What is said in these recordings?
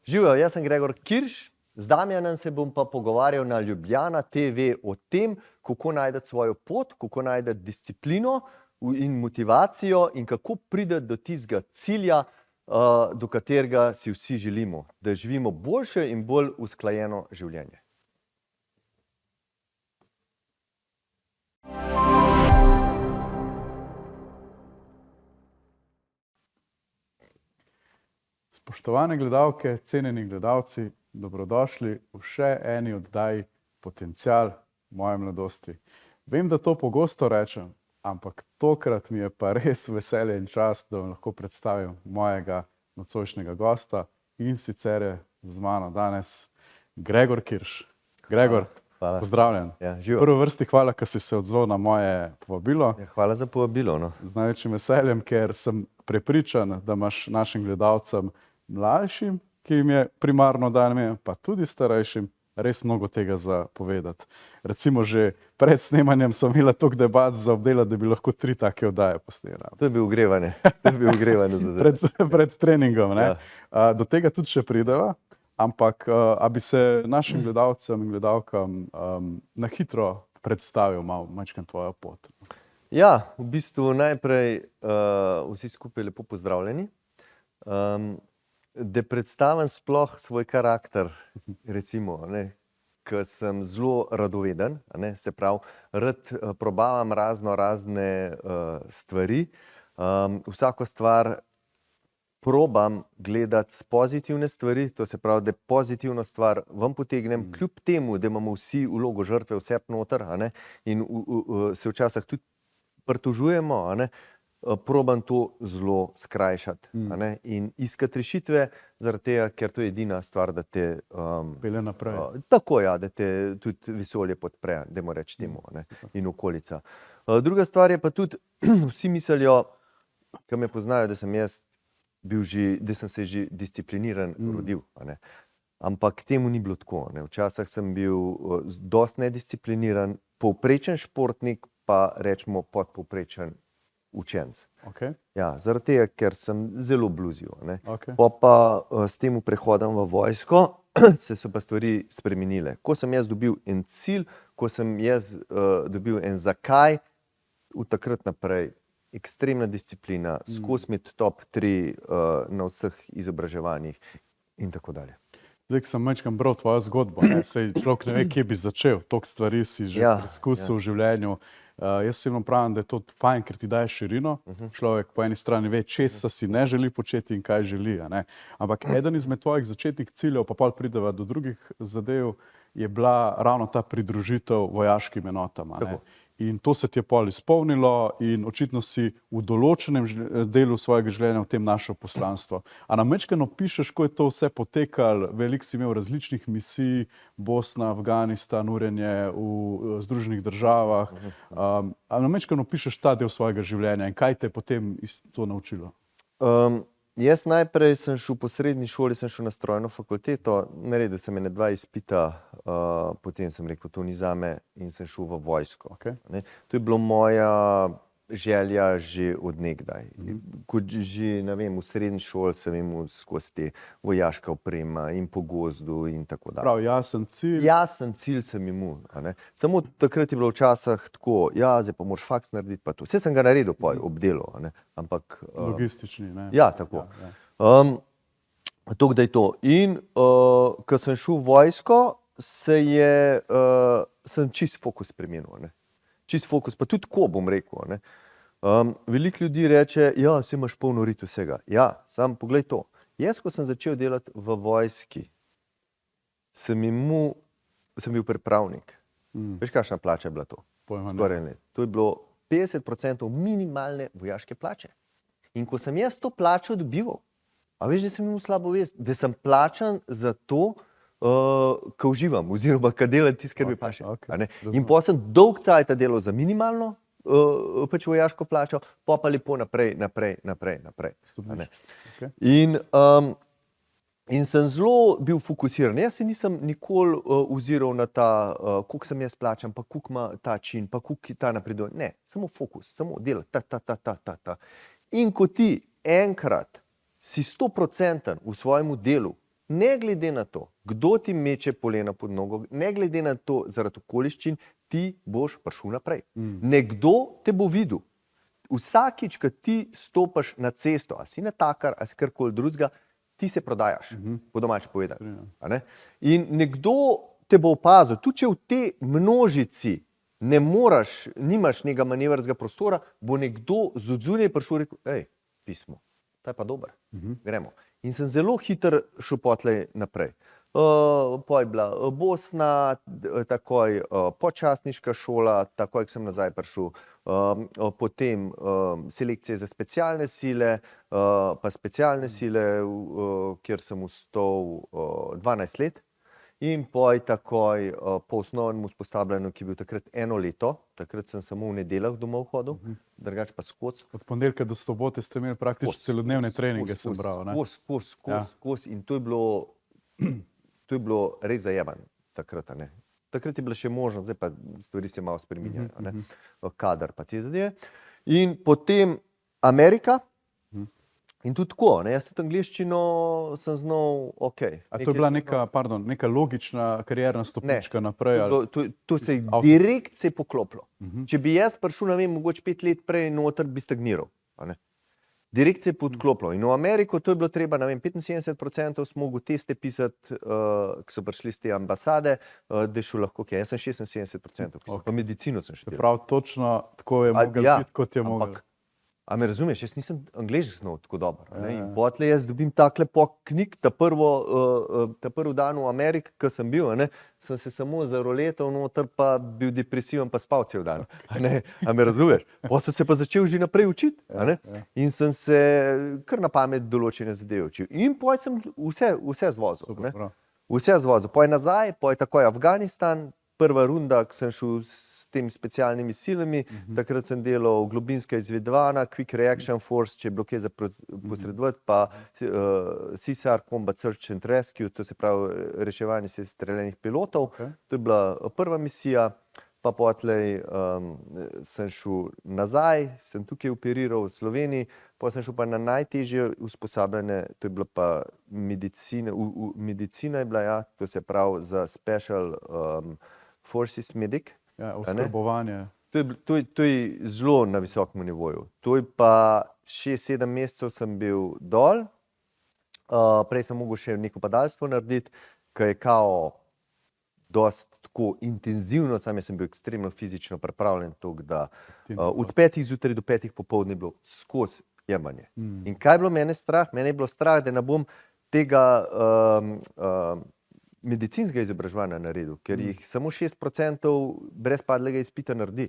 Živijo, jaz sem Gregor Kirš, z Damjanom se bom pa pogovarjal na Ljubljana TV o tem, kako najti svojo pot, kako najti disciplino in motivacijo in kako priti do tistega cilja, do katerega si vsi želimo, da živimo boljše in bolj usklajeno življenje. Spoštovane gledalke, cenjeni gledalci, dobrodošli v še eni oddaji Potencial moje mladosti. Vem, da to pogosto rečem, ampak tokrat mi je pa res veselje in čast, da vam lahko predstavim mojega nocojšnjega gosta in sicer je z mano danes Gregor Kirš. Gregor, Hvala. Pozdravljen. Ja, Prvo vrsti hvala, ker si se odzval na moje povabilo. Ja, hvala za povabilo. No. Z največjim veseljem, ker sem prepričan, da imaš našim gledalcem mlajšim, ki jim je primarno dan, pa tudi starejšim, res mnogo tega za povedati. Recimo že pred snemanjem sem imela toliko debat za obdelati, da bi lahko 3 take oddaje posnela. To je bil ogrevanje. Pred treningom. Ne? Ja. Do tega tudi še prideva, ampak a bi se našim gledalcem in gledalkam na hitro predstavil majčkeno tvojo pot? Ja, v bistvu najprej vsi skupaj lepo pozdravljeni. Da predstavim sploh svoj karakter, recimo, ker sem zelo radoveden, se pravi, rad probavam razne stvari. Vsako stvar probam gledati z pozitivne stvari, to se pravi, da pozitivno stvar ven potegnem, kljub temu, da imamo vsi vlogo žrtve vse noter, in se včasih tudi pritožujemo, probam to zelo skrajšati in iskati rešitve, zaradi tega, ker to je edina stvar, da te pelje naprej. Tako, ja, da te tudi vesolje podpre, dajmo reči temu, in okolica. Druga stvar je pa tudi, vsi mislijo, ki me poznajo, da sem jaz da sem se že discipliniran rodil, ampak temu ni bilo tako. Včasih sem bil dosti nediscipliniran, povprečen športnik, pa rečemo podpovprečen učenec. Okay. Ja, zaradi tega, ker sem zelo bluzil. Okay. Pa s tem prehodom v vojsko so pa stvari spremenile. Ko sem jaz dobil en cilj, ko sem jaz dobil en zakaj, v takrat naprej ekstremna disciplina, skozi imeti top 3 na vseh izobraževanjih in tako dalje. Zdaj, ko sem majčkeno bral tvojo zgodbo, saj človek ne ve, kje bi začel, toliko stvari si že preizkusil v življenju. Jaz osebno pravim, da je to fajn, ker ti daje širino. Človek po eni strani ve, česa si ne želi početi in kaj želi. Ampak eden izmed tvojih začetnih ciljev, pa pol prideva do drugih zadev, je bila ravno ta pridružitev vojaškim enotam. In to se ti je pol izpolnilo in očitno si v določenem delu svojega življenja v tem našel poslanstvo. A nam majčkeno opišeš, ko je to vse potekalo? Veliko si imel različnih misij, Bosna, Afganistan, urjenje v Združenih državah. A nam majčkeno opišeš ta del svojega življenja in kaj te je potem to naučilo? Jaz najprej sem šel po srednji šoli, sem šel na strojno fakulteto, naredil sem ene 2 izpita, potem sem rekel, to ni zame in sem šel v vojsko. Okay. To je bila moja želja že od nekdaj. Kot že, ne vem, v srednji šoli sem imel skozi te vojaška oprema in po gozdu in tako dalje. Prav, jasen cilj. Jasen cilj sem imel. Samo takrat je bilo včasih tako, ja, zdaj pa moraš faks narediti pa to. Vse sem ga naredil po obdelu, ampak... Logistični, ne? Ja, tako. Tako da je to. In ko sem šel v vojsko, sem čist fokus spremenil. Čist fokus, pa tudi ko bom rekel. Veliko ljudi reče, ja, saj imaš polno rit vsega. Ja, sam poglej to. Jaz, ko sem začel delati v vojski, sem bil pripravnik. Veš, kakšna plača je bila to? To je bilo 50% minimalne vojaške plače. In ko sem jaz to plačo dobival, a veš, da sem imel slabo vest, da sem plačan za to, ko uživam, oziroma ko delam tisto, kar mi paše. In potem sem dolg cajt delal za minimalno pač vojaško plačo, pa lepo naprej. In sem zelo bil fokusiran. Jaz se nisem nikoli oziral na ta, koliko sem jaz plačan, pa koliko ima ta čin, pa koliko ta napreduje. Ne, samo fokus, samo delati, ta. In ko ti enkrat si 100% v svojemu delu, ne glede na to, kdo ti meče polena pod nogo, ne glede na to, zaradi okoliščin, ti boš prišel naprej. Nekdo te bo videl. Vsakič, ko ti stopaš na cesto, a si natakar, a si karkoli drugega, ti se prodajaš, po domače povedano. In nekdo te bo opazil, tudi če v tej množici nimaš nekega manevrskega prostora, bo nekdo z odzunaj prišel in rekel, ej, pismo, ta je pa dober, gremo. In sem zelo hiter šel potlej naprej. Poj je bila Bosna, takoj počasniška šola, takoj, ko sem nazaj prišel, potem selekcije za specialne sile, pa specialne sile, kjer sem ostal 12 let. In poj takoj po osnovnem usposabljanju, ki je bil takrat 1 leto, takrat sem samo v nedeljah domov hodil, drugače pa skozi. Od ponedeljka do sobote ste imeli praktično celodnevne treninge, sem bral. Skozi. In to je bilo res zajebano takrat. Takrat je bilo še možno, zdaj pa stvari se malo spreminjajo. Kadar pa te zadeve. In potem Amerika. In tudi tako, jaz tudi angleščino sem znal ok. A to je bila neka logična karierna stopnička naprej? To se je direkt se poklopilo. Če bi jaz prišel, ne vem, mogoče 5 let prej noter, bi stagniral. Direkt se je podklopilo. In v Ameriko to je bilo treba, ne vem, 75% smo mogli teste pisati, ki so prišli z te ambasade, da je šel lahko kaj. Jaz sem 76% pisal, pa medicino sem študiral. Prav točno tako je mogel biti, kot je mogel. A me razumeš, jaz nisem angleški znal tako dobro. In potlej jaz dobim takle pok knjig, ta prvi dan v Ameriki, ko sem bil, sem se samo zaroletal noter, pa bil depresiven, pa spal cel dan. A me razumeš? Potem sem se pa začel že naprej učiti. In sem se kar na pamet določene zadeve učil. In potem sem vse zvozil. Vse zvozil. Potem nazaj, potem takoj Afganistan, prva runda, ko sem šel s temi specialnimi silami, takrat sem delal globinska izvedvana, Quick Reaction Force, če je bilo kaj za posredovati, pa CSAR, Combat Search and Rescue, to se pravi reševanje streljenih pilotov. To je bila prva misija, pa potlej sem šel nazaj, sem tukaj operiral v Sloveniji, pa sem šel pa na najtežje usposabljanje, to je bila pa medicina, medicina je bila, to se pravi za Special Forces Medic. Oskrbovanje. To je zelo na visokem nivoju. To je pa 6-7 mesecev sem bil dol, prej sem mogel še neko padalstvo narediti, ki je kao dosti tako intenzivno, sam jaz sem bil ekstremno fizično pripravljen, da od 5 zjutraj do 5 popoldne je bilo skozi jemanje. In kaj je bilo mene strah? Mene je bilo strah, da ne bom tega medicinskega izobraževanja naredil, ker jih samo 6% brez padlega izpita naredi.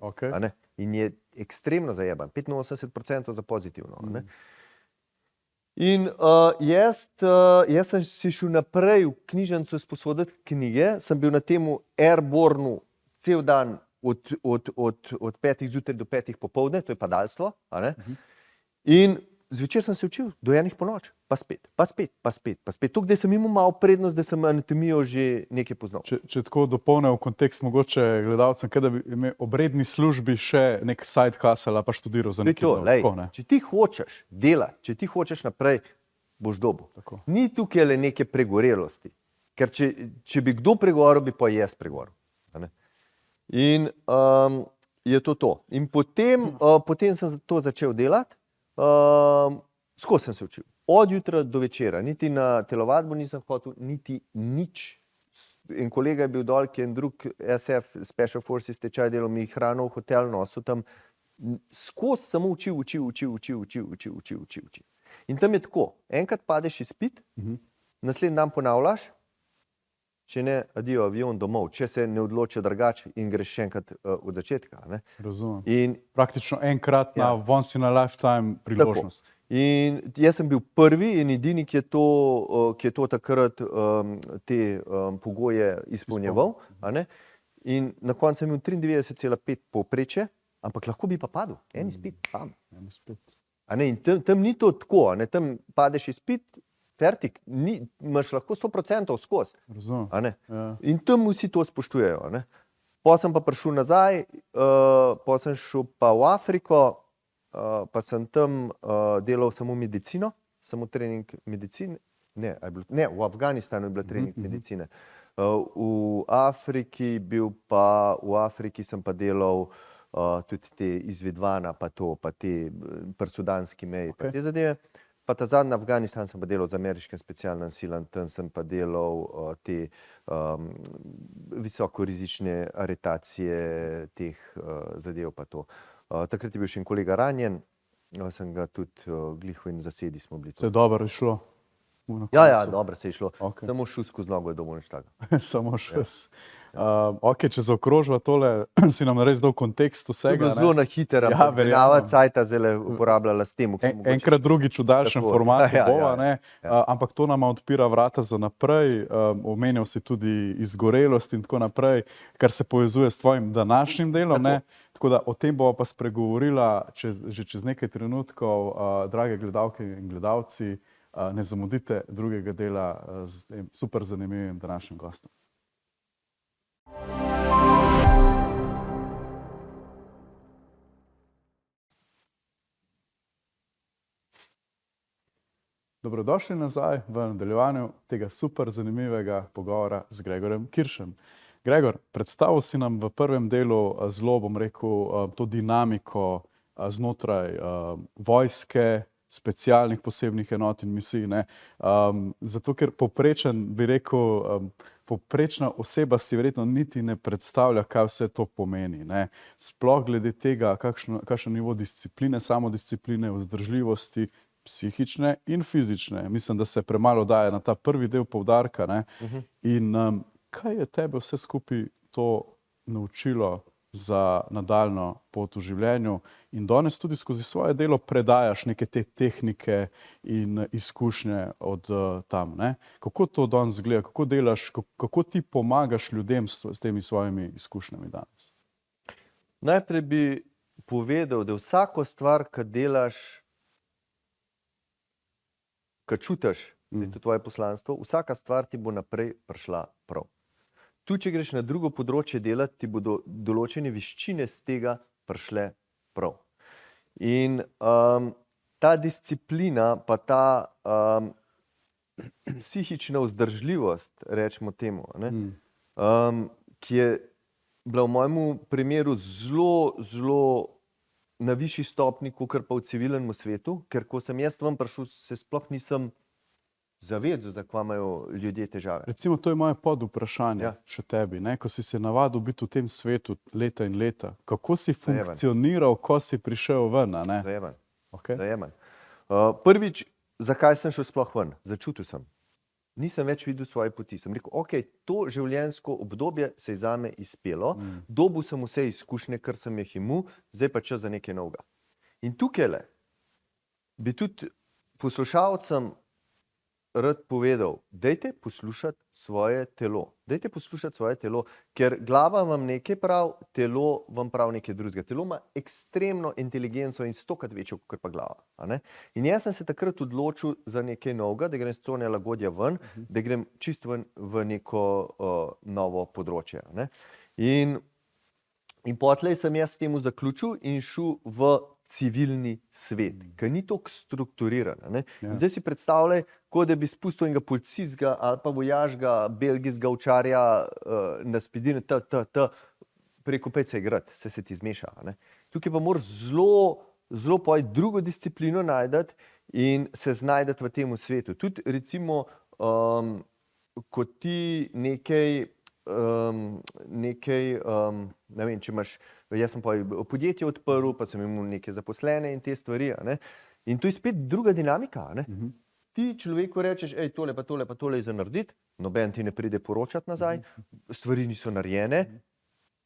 In je ekstremno zajeban, 85% za pozitivno. In jaz sem si šel naprej v knjižnico sposoditi knjige, sem bil na temu Airbornu cel dan od 5 zjutraj do 5 popoldne, to je padalstvo. In zvečer sem se učil do 1 ponoči, pa spet. Tukaj, da sem imel malo prednost, da sem anatomijo že nekaj poznal. Če tako dopolnil kontekst mogoče gledalcem, kaj da bi imel ob redni službi še nek side hustle pa študiral za nekaj. Če ti hočeš delati, če ti hočeš naprej, boš dobil. Ni tukaj le neke pregorelosti. Ker če bi kdo pregovoril, bi pa jaz pregovoril. In je to. In potem sem to začel delati. Skozi sem se učil. Od jutra do večera. Niti na telovadbo nisem hotel, niti nič. En kolega je bil dol, ki je en drug SF, Special Forces tečaj delal, mi hrano v hotel nosil tam. Skozi samo učil. In tam je tako. Enkrat padeš izpit, naslednji dan ponavljaš, če ne, adijo avion domov, če se ne odločijo drugače in greš še enkrat od začetka. Razumem. Praktično enkratna once in a lifetime priložnost. In jaz sem bil prvi in edini, ki je to takrat te pogoje izpolnjeval. In na koncu sem imel 93,5 povprečje, ampak lahko bi pa padel. En izpit, tam. In tam ni to tako, tam padeš izpit, fertik, imaš lahko 100% skozi. In tam vsi to spoštujejo. Potem sem pa prišel nazaj, potem sem šel pa v Afriko, pa sem tam delal samo medicino, samo trening medicine Ne, v Afganistanu je bila trening medicine. V Afriki sem pa delal tudi te izvidvana, pa te prsudanski meji, pa te zadeve. Pa ta zadnji Afganistan sem pa delal z ameriškim specialnim silam, tam sem pa delal te visokorizične aretacije teh zadev pa to. Takrat je bil še en kolega ranjen, sem ga tudi glih v en zasedi smo bili. Se je dobro šlo? Ja, dobro se je šlo. Samo šel skozi nogo je domov nič takega. Samo šel. Ok, če zaokrožva tole, si nam res dal kontekst vsega. To je bilo zelo na hitro, menjava cajta zdaj uporabljala s tem. Enkrat drugič v daljšem formatu bova, ne? Ampak to nama odpira vrata za naprej. Omenil si tudi izgorelost in tako naprej, kar se povezuje s tvojim današnjim delom, ne? Tako da o tem bova pa spregovorila že čez nekaj trenutkov. Drage gledalke in gledalci, ne zamudite drugega dela z tem super zanimivim današnjim gostom. Dobrodošli nazaj v nadaljevanju tega super zanimivega pogovora z Gregorjem Kiršem. Gregor, predstavil si nam v prvem delu zelo, bom rekel, to dinamiko znotraj vojske, specialnih posebnih enot in misij, ne. Zato, ker povprečen, bi rekel, povprečna oseba si verjetno niti ne predstavlja, kaj vse to pomeni, ne. Sploh glede tega, kakšen nivo discipline, samodiscipline, vzdržljivosti, psihične in fizične. Mislim, da se premalo daje na ta prvi del poudarka, ne. In kaj je tebe vse skupaj to naučilo za nadaljnjo pot v življenju in danes tudi skozi svoje delo predajaš neke te tehnike in izkušnje od tam, ne? Kako to danes izgleda, kako delaš, kako ti pomagaš ljudem s temi svojimi izkušnjami danes? Najprej bi povedal, da vsako stvar, ki delaš, ki čutiš, da je to tvoje poslanstvo, vsaka stvar ti bo naprej prišla prav. Tu, če greš na drugo področje delati, ti bodo določene veščine z tega prišle prav. In ta disciplina, pa ta psihična vzdržljivost, rečemo temu, ne, ki je bila v mojem primeru zelo na višji stopnji, kakor pa v civilnem svetu, ker ko sem jaz ven prišel, se sploh nisem zavedal, za kva imajo ljudje težave. Recimo, to je moje podvprašanje še tebi, ne? Ko si se navadil biti v tem svetu leta in leta, kako si funkcioniral, ko si prišel ven, a ne? Zajeman. Prvič, zakaj sem šel sploh ven? Začutil sem. Nisem več videl svoje poti. Sem rekel, ok, to življenjsko obdobje se je zame izpelo, dobil sem vse izkušnje, kar sem jih imel, zdaj pa čas za nekaj novega. In tukajle bi tudi poslušalcem rad povedal, dajte poslušati svoje telo. Dajte poslušati svoje telo, ker glava vam nekaj prav, telo vam prav nekaj drugega. Telo ima ekstremno inteligenco in 100-krat večjo kot pa glava. A ne? In jaz sem se takrat odločil za nekaj novega, da grem s cone lagodja ven, da grem čisto ven v neko novo področje. A ne? In potlej sem jaz s temu zaključil in šel v civilni svet, ki ni toliko strukturiran. Ne? Zdaj si predstavljaj, kot da bi spustil enega policistga ali pa vojaškega belgijskega ovčarja na spedine, preko pejce igrati, se ti zmeša. Ne? Tukaj pa moraš zelo drugo disciplino najti in se znajti v tem svetu. Tudi recimo, ko ti nekaj, ne vem, če imaš, jaz sem podjetje odprl, pa sem imel neke zaposlene in te stvari, ne? In to je spet druga dinamika, ne? Ti človeku rečeš, ej, tole pa tole je za narediti, noben ti ne pride poročati nazaj, stvari niso narejene,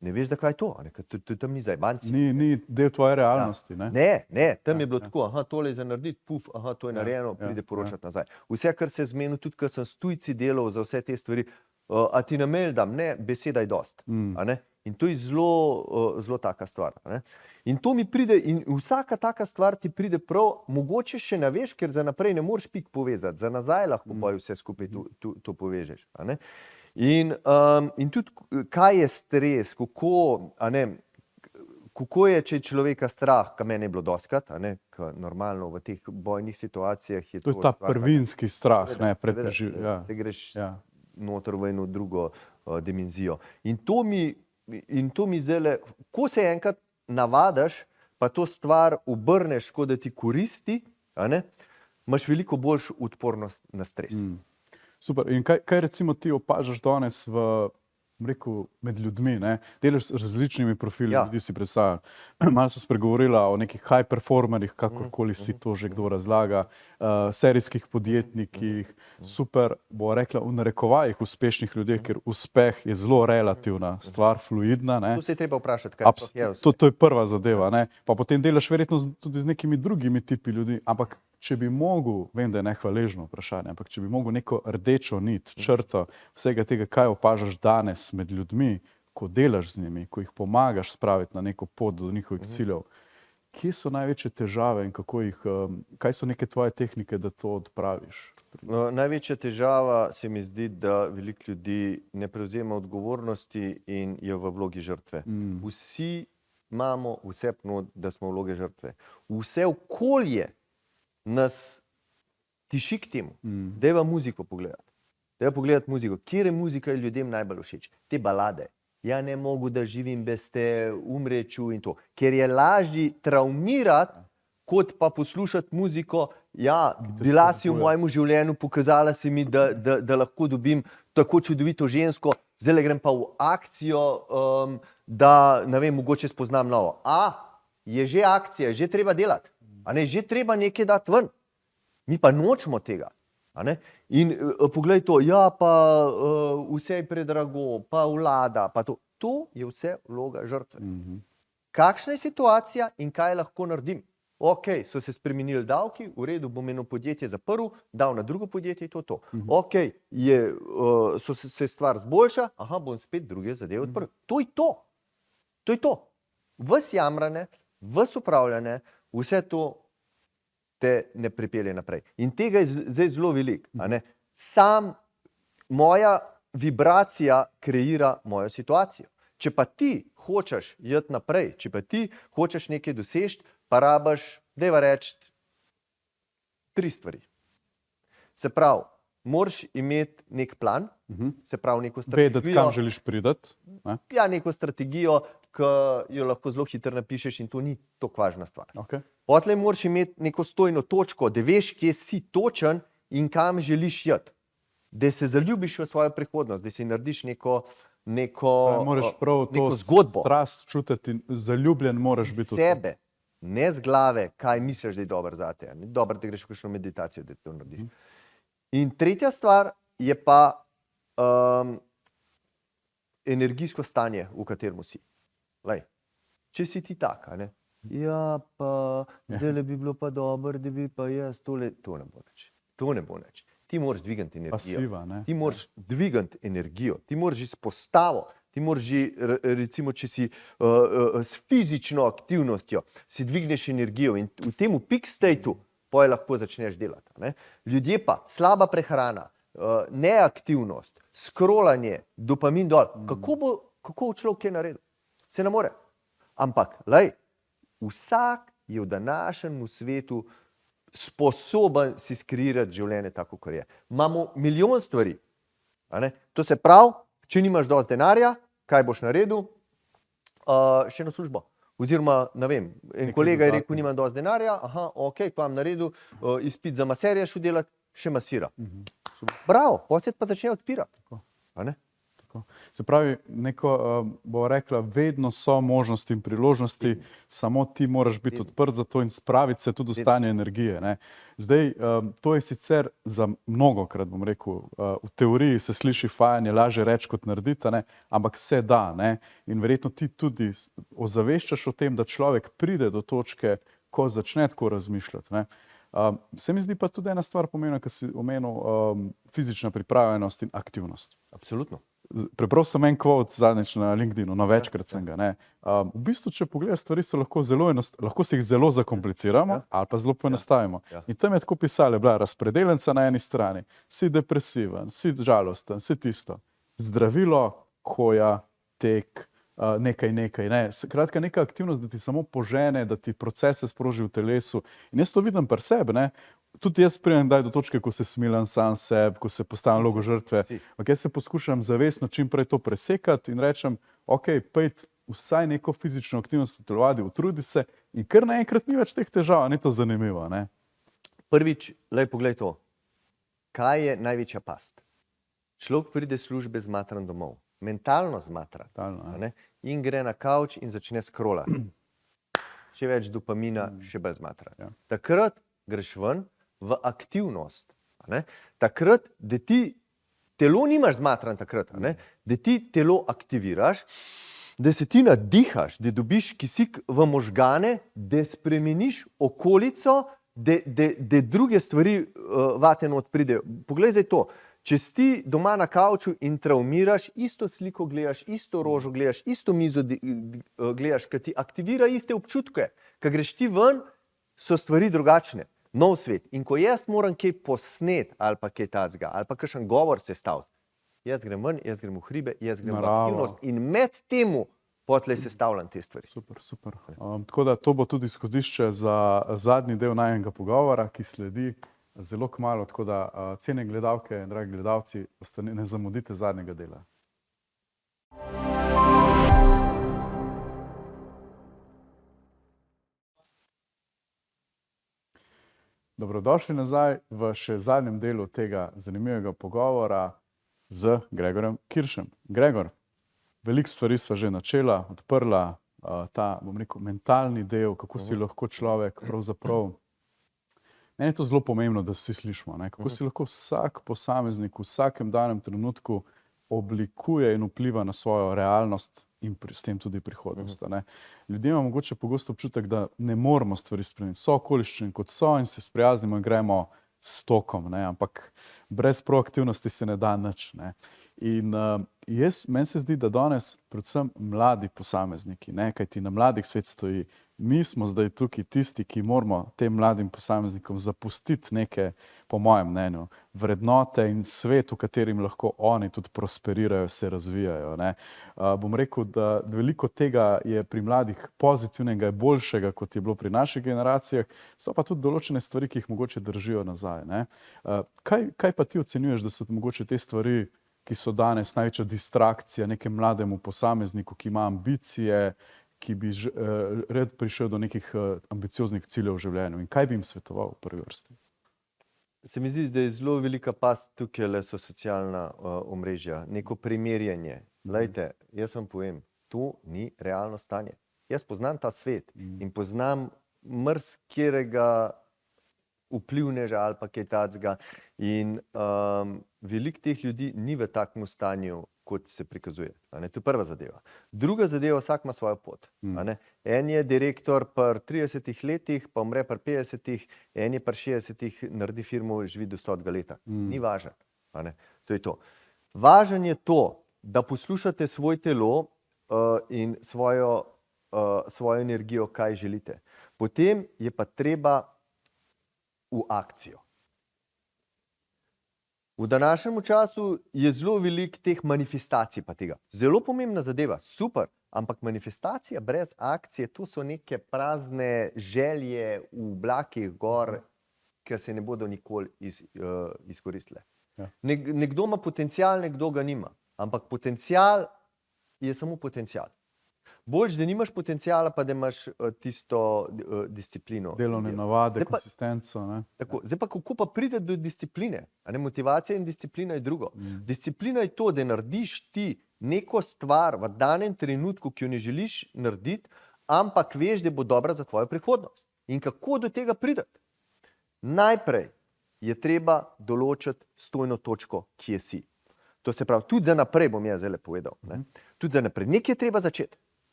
ne veš, zakaj je to, ker tam ni zajbanci. Ni del tvoje realnosti, ne? Ne, tam je bilo tako, aha, tole je za narediti, to je narejeno, pride poročati nazaj. Vse, kar se je zmenil, tudi kar sem s tujci delal za vse te stvari, a ti na mail dam, ne, beseda je dost. In to je zelo taka stvar. In to mi pride, in vsaka taka stvar ti pride prav, mogoče še ne veš, ker za naprej ne moreš pik povezati, za nazaj lahko pa vse skupaj to povežeš. In tudi, kaj je stres, kako, kako je, če je človeka strah, kar meni je bilo dostikrat, normalno v teh bojnih situacijah je To je ta prvinski strah, ne, pred preživljanjem. Se greš noter v eno drugo dimenzijo. In to mi zdajle, ko se enkrat navadaš, pa to stvar obrneš, kot da ti koristi, imaš veliko boljšo odpornost na stres. Super. In kaj recimo ti opažaš danes med ljudmi, ne? Delaš z različnimi profili, ljudi si predstavljam. Malo so spregovorila o nekih high performerih, kakorkoli si to že kdo razlaga, serijskih podjetnikih, super, bo rekla, v narekovajih uspešnih ljudeh, ker uspeh je zelo relativna stvar, fluidna, ne? To se je treba vprašati, kaj je uspeh. To je prva zadeva, ne? Pa potem delaš verjetno tudi z nekimi drugimi tipi ljudi, ampak če bi mogel, vem, da je nehvaležno vprašanje, ampak če bi mogel neko rdečo nit, črto vsega tega, kaj opažaš danes med ljudmi, ko delaš z njimi, ko jih pomagaš spraviti na neko pot do njihovih ciljev, kje so največje težave in kaj so neke tvoje tehnike, da to odpraviš? Največja težava se mi zdi, da veliko ljudi ne prevzema odgovornosti in je v vlogi žrtve. Vsi imamo vse, da smo v vlogi žrtve. Vse okolje nas tiši k temu. Dajva muziko pogledati. Dajva pogledati muziko. Kje muzika je ljudem najbolj všeč? Te balade. Ja ne mogu, da živim bez te, umreču in to. Ker je lažje traumirati, kot pa poslušati muziko. Ja, bila si v mojem življenju, pokazala si mi, da lahko dobim tako čudovito žensko, zdaj grem pa v akcijo, da, ne vem, mogoče spoznam novo. Je že akcija, že treba delati. Že treba nekaj dati ven. Mi pa nočemo tega. In poglej to, pa vse je predrago, pa vlada, pa to. To je vse vloga žrtve. Kakšna je situacija in kaj lahko naredim? Ok, so se spremenili davki, v redu, bom eno podjetje zaprl, dal na drugo podjetje, to. Ok, so se stvar zboljša, bom spet druge zadeve odprl. To je to. To je to. Ves jamrane, ves upravljanje, vse to te ne pripelje naprej. In tega je zdaj zelo veliko. Moja vibracija kreira mojo situacijo. Če pa ti hočeš iti naprej, če pa ti hočeš nekaj doseči, pa rabaš, dajva reči, 3 stvari. Se pravi, moraš imeti nek plan, se pravi neko strategijo. Vedeti, kam želiš priti. Ja, neko strategijo, ki jo lahko zelo hitro napišeš in to ni tako važna stvar. Potlej moraš imeti neko stojno točko, da veš, kje si točen in kam želiš iti. Da se zaljubiš v svojo prihodnost, da si narediš neko moraš prav to zgodbo. Strast čutiti, zaljubljen moraš biti v sebe, ne z glave, kaj misliš, da je dobro zate. Ni dobro, da greš v kakšno meditacijo, da to narediš. In tretja stvar je pa energijsko stanje, v katerem si. Če si ti tak, pa zdaj bi bilo pa dobro, da bi pa jaz to ne bo nič. To ne bo nič. Ti moraš dvigati energijo. Pasiva, ne? Ti moraš dvigati energijo. Ti moraš izpostavo. Ti moraš, recimo, če si s fizično aktivnostjo, si dvigneš energijo in v temu peak stateu pa lahko začneš delati. Ljudje pa, slaba prehrana, neaktivnost, scrollanje, dopamin dol. Kako bo človek kaj naredil? Se ne more. Ampak, vsak je v današnjem svetu sposoben si skreirati življenje tako, kot je. Imamo milijon stvari. To se pravi, če nimaš dosti denarja, kaj boš naredil? Še eno službo. Oziroma, ne vem, en kolega je rekel, nimam dosti denarja, ok, pa vam naredil izpit za maserja, šel delati, še masira. Bravo, potem se pa začne odpirati. Se pravi, bo rekla, vedno so možnosti in priložnosti, samo ti moraš biti odprt za to in spraviti se tudi v stanje energije. Zdaj, to je sicer za mnogokrat, bom rekel, v teoriji se sliši fajn, je lažje reči kot narediti, ampak se da. In verjetno ti tudi ozaveščaš o tem, da človek pride do točke, ko začne tako razmišljati. Se mi zdi pa tudi ena stvar pomembna, ki si omenil, fizična pripravljenost in aktivnost. Absolutno. Prebral sem en quote zadnjič na LinkedInu, večkrat sem ga. V bistvu, če pogledaš, stvari so lahko zelo lahko si jih zelo zakompliciramo ali pa zelo poenostavimo. In tam je tako pisalo, bila razpredeljenca na eni strani, si depresiven, si žalosten, si tisto. Zdravilo, hoja, tek, nekaj, ne. Skratka, neka aktivnost, da ti samo požene, da ti procese sproži v telesu. In jaz to vidim pri sebi, ne. Tudi jaz pridem kdaj do točke, ko se smilam sam sebi, ko se postavim vlogo žrtve. Ampak jaz se poskušam zavestno čim prej to presekati in rečem, ok, pojdi vsaj neko fizično aktivnost v telovadi, utrudi se in kar naenkrat ni več teh težav, ni to zanimivo, ne. Prvič, poglej to. Kaj je največja past? Človek pride iz službe zmatran domov, mentalno zmatran, ne? In gre na kavč in začne scrollati. Še več dopamina, še bolj zmatran. Ja. Takrat greš ven v aktivnost. Ne? Takrat, da ti telo nimaš zmatran takrat, ne? Da ti telo aktiviraš, da se ti nadihaš, da dobiš kisik v možgane, da spremeniš okolico, da druge stvari vate not pridejo. Poglej zdaj to. Če si doma na kavču in travmiraš, isto sliko gledaš, isto rožo gledaš, isto mizo gledaš, ki ti aktivira iste občutke. Ko greš ti ven, so stvari drugačne. Nov svet. In ko jaz moram kaj posnet ali pa kaj tacga, ali pa kakšen govor sestaviti, jaz grem ven, jaz grem v hribe, jaz grem v aktivnost in med temu potlej sestavljam te stvari. Super, super. Tako da to bo tudi izhodišče za zadnji del najinega pogovora, ki sledi zelo kmalu, tako da cenjene gledalke, dragi gledalci, ne zamudite zadnjega dela. Dobrodošli nazaj v še zadnjem delu tega zanimivega pogovora z Gregorjem Kiršem. Gregor, veliko stvari sva že načela, odprla ta, bom rekel, mentalni del, kako si lahko človek pravzaprav. Meni je to zelo pomembno, da vsi slišimo, ne? Kako si lahko vsak posameznik v vsakem danem trenutku oblikuje in vpliva na svojo realnost in s tem tudi prihodnost. Ne? Ljudje imamo mogoče pogosto občutek, da ne moramo stvari spremeniti. So okoliščine kot so in se sprijaznimo in gremo s tokom, ne? Ampak brez proaktivnosti se ne da nič. Ne? In meni se zdi, da danes predvsem mladi posamezniki, ne? Kajti na mladih svet stoji. Mi smo zdaj tukaj tisti, ki moramo tem mladim posameznikom zapustiti neke, po mojem mnenju, vrednote in svet, v katerim lahko oni tudi prosperirajo, se razvijajo. Ne? Bom rekel, da veliko tega je pri mladih pozitivnega, boljšega, kot je bilo pri naših generacijah, so pa tudi določene stvari, ki jih mogoče držijo nazaj. Ne? Kaj pa ti ocenjuješ, da so mogoče te stvari, ki so danes največja distrakcija nekemu mlademu posamezniku, ki ima ambicije, ki bi red prišel do nekih ambicioznih ciljev v življenju in kaj bi jim svetoval v prvi vrsti? Se mi zdi, da je zelo velika past tukaj so socialna omrežja, neko primerjanje. Glejte, jaz vam povem, to ni realno stanje. Jaz poznam ta svet in poznam marsikjerega vplivneža ali pa kaj tacga in veliko teh ljudi ni v takem stanju, kot se prikazuje. To je prva zadeva. Druga zadeva, vsak ima svojo pot. En je direktor pri 30 letih, pa umre pri 50, en je pri 60, naredi firmo, živi do 100 leta. Ni važen. To je to. Važen je to, da poslušate svoj telo in svojo energijo, kaj želite. Potem je pa treba v akcijo. V današnjem času je zelo veliko teh manifestacij pa tega. Zelo pomembna zadeva, super, ampak manifestacija brez akcije, to so neke prazne želje v oblakih gor, ki se ne bodo nikoli izkoristile. Ja. Nekdo ima potencial, nekdo ga nima, ampak potencial je samo potencial. Boljš, da nimaš potencijala, pa da imaš tisto disciplino. Delovne navade, konsistenco. Tako, zdaj pa kako pa pride do discipline? Motivacija in disciplina je drugo. Disciplina je to, da narediš ti neko stvar v danem trenutku, ki jo ne želiš narediti, ampak veš, da bo dobra za tvojo prihodnost. In kako do tega prideti? Najprej je treba določiti stojno točko, kje si. To se pravi, tudi za naprej bom jaz zdaj povedal. Tudi za naprej. Nekaj je treba začeti.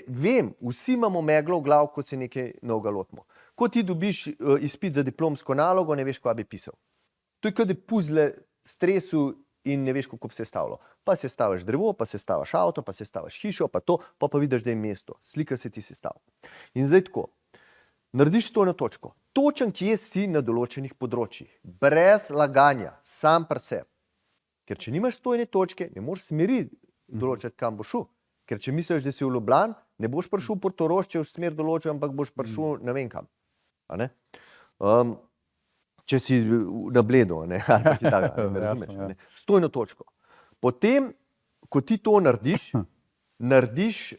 Vem, vsi imamo meglo v glav, ko se nekaj novega lotimo. Ko ti dobiš izpit za diplomsko nalogo, ne veš, kaj bi pisal. To je kot da puzle stresu in ne veš, kako bi se stavilo. Pa se staviš drevo, pa se staviš avto, pa se staviš hišo, pa to, pa vidiš, da je mesto. Slika se ti sestavlja. In zdaj tako, narediš stojno točko. Točen, kje si na določenih področjih. Brez laganja, sam pri sebi. Ker če nimaš stojne točke, ne moreš smeri določiti, kam boš šel. Ker če misliš, da si v Ljubljani, ne boš prišel v Portorož, če boš smer določil, ampak boš prišel ne vem kam. A ne? Če si na Bledu, ne, ali pa ti takega, ne razumeš. Jasno, ja. Ne. Stojno točko. Potem, ko ti to narediš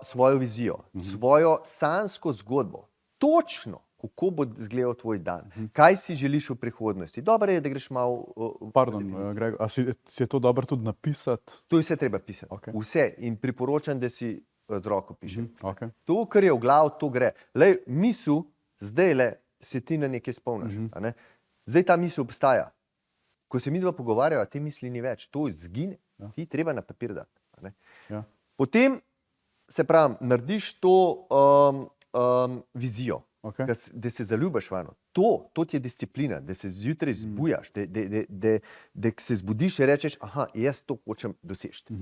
svojo vizijo, svojo sanjsko zgodbo. Točno, kako bo izgledal tvoj dan. Kaj si želiš v prihodnosti. Dobro je, da greš malo... Pardon, Gregor, a si je to dobro tudi napisati? To je vse treba pisati. Okay. Vse. In priporočam, da si z roko pišeš. Okay. To, kar je v glavu, to gre. Lej, misel, zdajle se ti na nekaj spomniš. A ne? Zdaj ta misel obstaja. Ko se midva pogovarjava, te misli ni več. To izgine. Ja. Ti treba na papir dati. A ne? Ja. Potem, se pravi, narediš to vizijo. Okay. Da se zaljubiš vano. To ti je disciplina, da se zjutraj zbujaš, da se zbudiš in rečeš, aha, jaz to hočem doseči.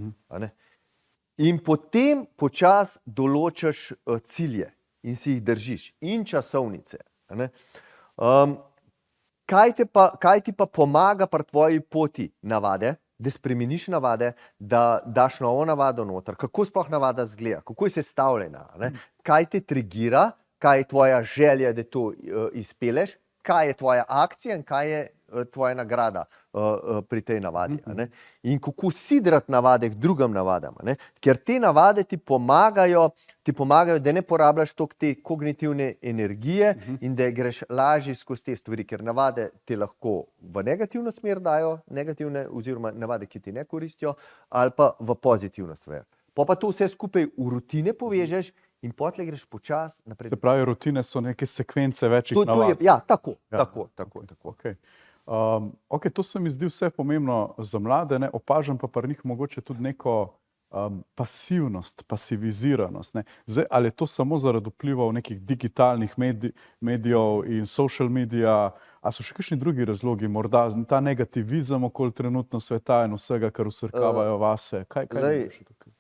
In potem počasi določaš cilje in si jih držiš in časovnice. Kaj ti pa pomaga pri tvoji poti? Navade, da spremeniš navade, da daš novo navado noter, kako sploh navada izgleda, kako je sestavljena, kaj te trigira, kaj je tvoja želja, da to izpeleš, kaj je tvoja akcija in kaj je tvoja nagrada pri tej navadi. In kako sidrati navade k drugim navadam. Ker te navade ti pomagajo, da ne porabljaš toliko te kognitivne energije in da greš lažje skozi te stvari, ker navade ti lahko v negativno smer dajo, negativne oziroma navade, ki ti ne koristijo, ali pa v pozitivno smer. Pa to vse skupaj v rutine povežeš in potlej greš počasi naprej. Se pravi, rutine so neke sekvence večjih navad. Ja, tako. Okay. Ok, to se mi zdi vse pomembno za mlade, ne? Opažam pa pri njih mogoče tudi neko pasivnost, pasiviziranost. Ne? Zdaj, ali je to samo zaradi vplivov nekih digitalnih medijev in social media, a so še kakšni drugi razlogi, morda ta negativizem okoli trenutno sveta in vsega, kar vsrkavajo vase? Kaj je še tukaj?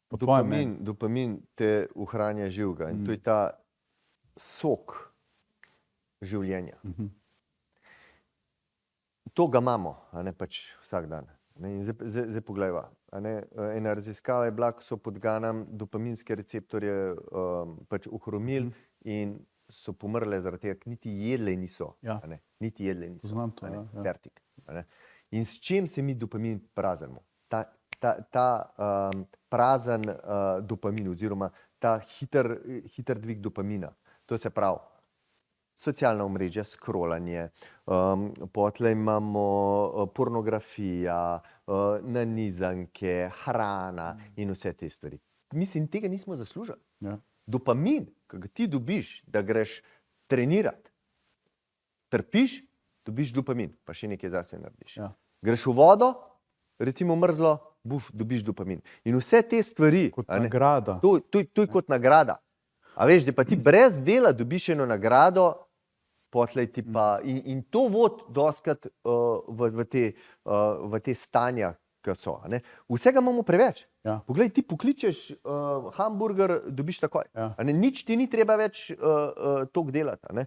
Dopamin te ohranja živega in to je ta sok življenja. To ga imamo, a ne pač vsak dan. In zdaj poglejva. Ena raziskava je bila, ko so podganam dopaminske receptorje pač ohromili in so pomrle zaradi tega, ker niti jedle niso. Niti jedle niso. Poznam to, ja. Fertik. In s čim se mi dopamin praznimo? Ta prazen dopamin oziroma ta hiter dvig dopamina. To se pravi, socialna omrežja, scrollanje, potlej imamo pornografija, nanizanke, hrana in vse te stvari. Mislim, tega nismo zaslužili. Ja. Dopamin, ki ga ti dobiš, da greš trenirati, trpiš, dobiš dopamin, pa še nekaj zase narediš. Ja. Greš v vodo, recimo mrzlo, dobiš dopamin. In vse te stvari... Kot nagrada. To je kot nagrada. A veš, da pa ti brez dela dobiš eno nagrado, potlej ti pa... In to vod dostkrat v te stanja, ki so. Vsega imamo preveč. Ja. Poglej, ti pokličeš hamburger, dobiš takoj. Ja. Nič ti ni treba več toliko delati.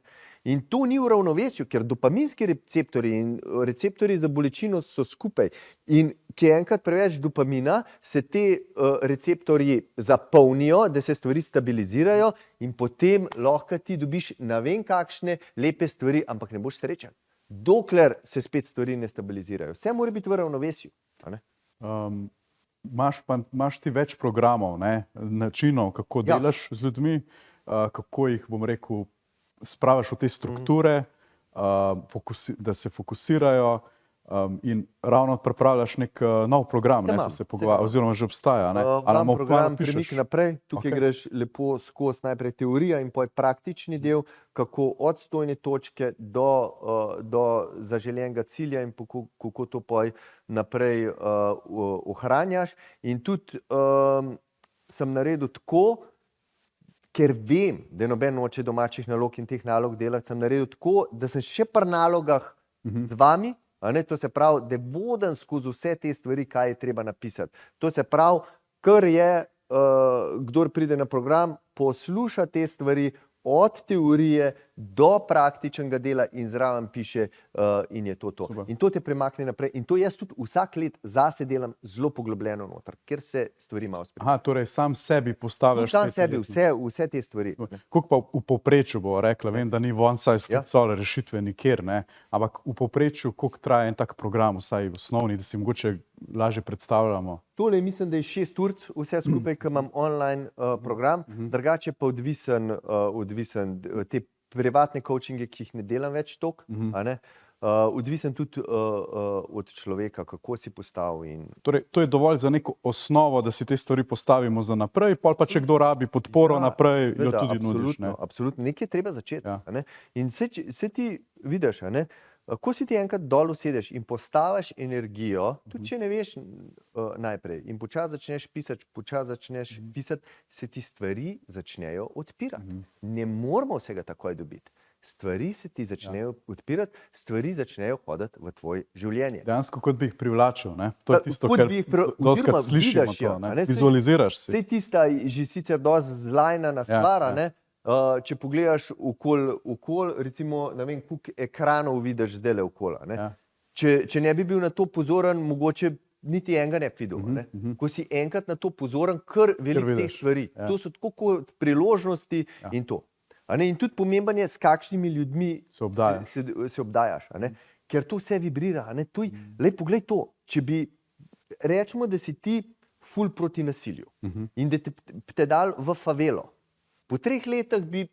In to ni v ravnovesju, ker dopaminski receptorji in receptorji za bolečino so skupaj. In ki je enkrat preveč dopamina, se te receptorji zapolnijo, da se stvari stabilizirajo in potem lahko ti dobiš ne vem kakšne lepe stvari, ampak ne boš srečen. Dokler se spet stvari ne stabilizirajo. Vse mora biti v ravnovesju. Imaš ti več programov, načinov, kako delaš z ljudmi, kako jih, bom rekel, spraviš v te strukture, da se fokusirajo in ravno pripravljaš nek nov program, oziroma že obstaja. Imam program Premik naprej, tukaj greš lepo skozi najprej teorija in potem praktični del, kako od stojne točke do zaželenega cilja in kako to potem naprej ohranjaš. In tudi sem naredil tako, ker vem, da noben noče domačih nalog in teh nalog delati, sem naredil tako, da sem še pri nalogah z vami, to se pravi, da vodim skozi vse te stvari, kaj je treba napisati. To se pravi, kar je, kdor pride na program, posluša te stvari od teorije do praktičnega dela in zraven piše in je to. Super. In to te premakne naprej. In to jaz tudi vsak let zase delam zelo poglobljeno noter, ker se stvari malo spremenijo. Aha, torej sam sebi postavljaš Sam spet sebi letno. vse te stvari. Koliko pa v povprečju bo rekla, vem, da ni one size fits all rešitve nikjer, ne? Ampak v povprečju, koliko traja en tak program, vsaj osnovni, da si mogoče lažje predstavljamo? Tole mislim, da je 6 ur vse skupaj, ki imam online program, drugače pa odvisen te privatne coachinge, ki jih ne delam več toliko, a ne? Odvisen tudi od človeka, kako si postavil. Torej, to je dovolj za neko osnovo, da si te stvari postavimo za naprej, pol pa če kdo rabi podporo naprej, jo tudi nudiš. Absolutno, nekaj je treba začeti. Ja. A ne? In se ti vidiš, a ne? Ko si ti enkrat dol usedeš in postaviš energijo, tudi če ne veš najprej, in počasi začneš pisati, se ti stvari začnejo odpirati. Ne moramo vsega takoj dobiti. Stvari se ti začnejo odpirati, stvari začnejo hoditi v tvoj življenje. Dejansko kot bi jih privlačil, ne? To je tisto, Kot kar bi jih dostikrat slišimo vidiš, to, ne? ne? Vizualiziraš si. Sej tista že sicer dosti zlajnana stvar, a ne? Če pogledaš okoli, recimo, ne vem, koliko ekranov vidiš zdajle okoli, ne? Če ne bi bil na to pozoren, mogoče niti enega ne bi videl, ne? Ko si enkrat na to pozoren, kar veliko teh stvari. To so tako kot priložnosti in to. A ne? In tudi pomemben je, s kakšnimi ljudmi se obdajaš, a ne? Ker to vse vibrira, a ne? Lej, poglej to, če bi, rečemo, da si ti ful proti nasilju in da te dal v favelo. Po 3 letih bi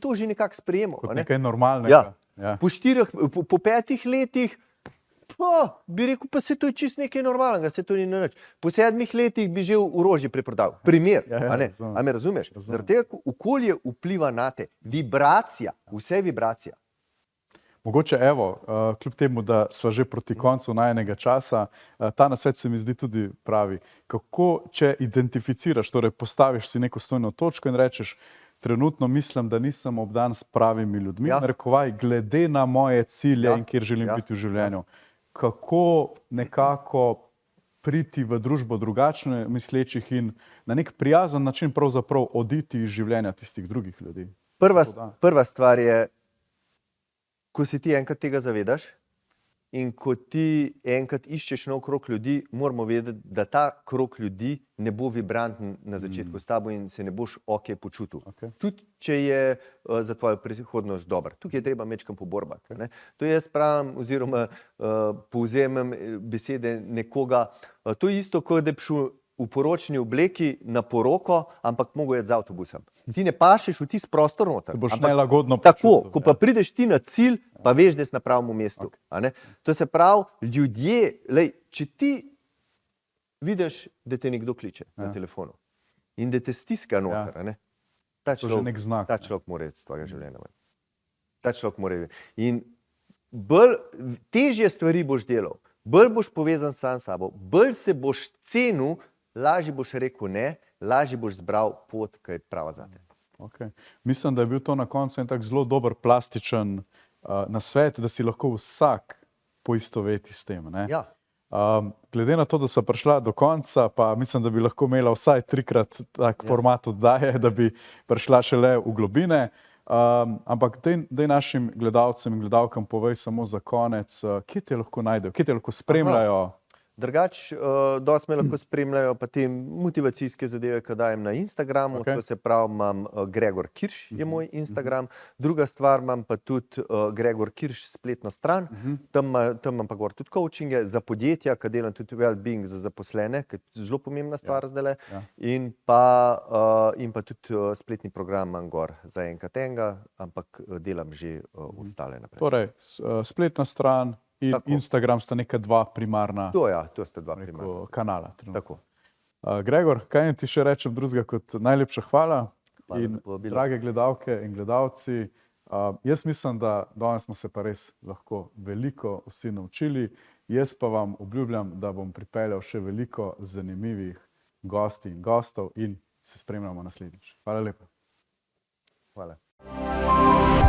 to že nekako sprejemal. Kot nekaj normalnega. Ja. Po 5 letih bi rekel, pa se to je čisto nekaj normalnega, se to ni nič. Po 7 letih bi že orožje preprodal. Primer, a ne? A me razumeš? Zaradi tega okolje vpliva na te. Vibracija, vse vibracija. Mogoče evo, kljub temu, da sva že proti koncu najinega časa, ta nasvet se mi zdi tudi pravi. Kako, če identificiraš, torej postaviš si neko stojno točko in rečeš, trenutno mislim, da nisem obdan s pravimi ljudmi, narekovaj, glede na moje cilje in kjer želim biti v življenju. Kako nekako priti v družbo drugačne mislečih in na nek prijazen način pravzaprav oditi iz življenja tistih drugih ljudi? Prva stvar je, ko si ti enkrat tega zavedaš in ko ti enkrat iščeš naokrog ljudi, moramo vedeti, da ta krog ljudi ne bo vibranten na začetku s tabo in se ne boš okej počutil. Tudi če je za tvojo prihodnost dober. Tukaj je treba mečkam poborbati. To jaz pravim oziroma povzemem besede nekoga. To je isto, kot da bi šel v poročni obleki na poroko, ampak mogo je z avtobusom. Ti ne pašeš v tisti prostor noter. Se boš nelagodno počutil. Tako, ko pa prideš ti na cilj, pa veš, da si na pravem mestu. To se pravi, ljudje, lej, če ti vidiš, da te nekdo kliče na telefonu in da te stiska noter, ta človek mora iti z tvojega življenja. Ta človek mora iti. In težje stvari boš delal, bolj boš povezan sam s sabo, bolj se boš cenil, lažje boš rekel ne, lažje boš zbral pot, ki je prava zate. Mislim, da je bil to na koncu en tak zelo dober plastičen nasvet, da si lahko vsak poistoveti s tem. Glede na to, da sva prišla do konca, pa mislim, da bi lahko imela vsaj 3-krat tak format oddaje, da bi prišla šele v globine. Ampak daj našim gledalcem in gledalkam povej samo za konec, kje te lahko najdejo, kje te lahko spremljajo? Drugače, dosti me lahko spremljajo pa te motivacijske zadeve, ki dajem na Instagramu, to se pravi, imam Gregor Kirš je moj Instagram. Druga stvar, imam pa tudi Gregor Kirš spletno stran, tam imam pa gor tudi coachinge za podjetja, ki delam tudi well-being za zaposlene, ki je zelo pomembna stvar zdajle, in pa tudi spletni program imam gor za enkrat enega, ampak delam že ostale naprej. Torej, spletna stran in Instagram sta neka dva primarna to sta dva primarna kanala. Tako. Gregor, kaj ti še rečem drugega kot najlepša hvala. In drage gledalke in gledalci, jaz mislim, da danes smo se pa res lahko veliko vsi naučili. Jaz pa vam obljubljam, da bom pripeljal še veliko zanimivih gosti in gostov in se spremljamo naslednjič. Hvala lepa. Hvala.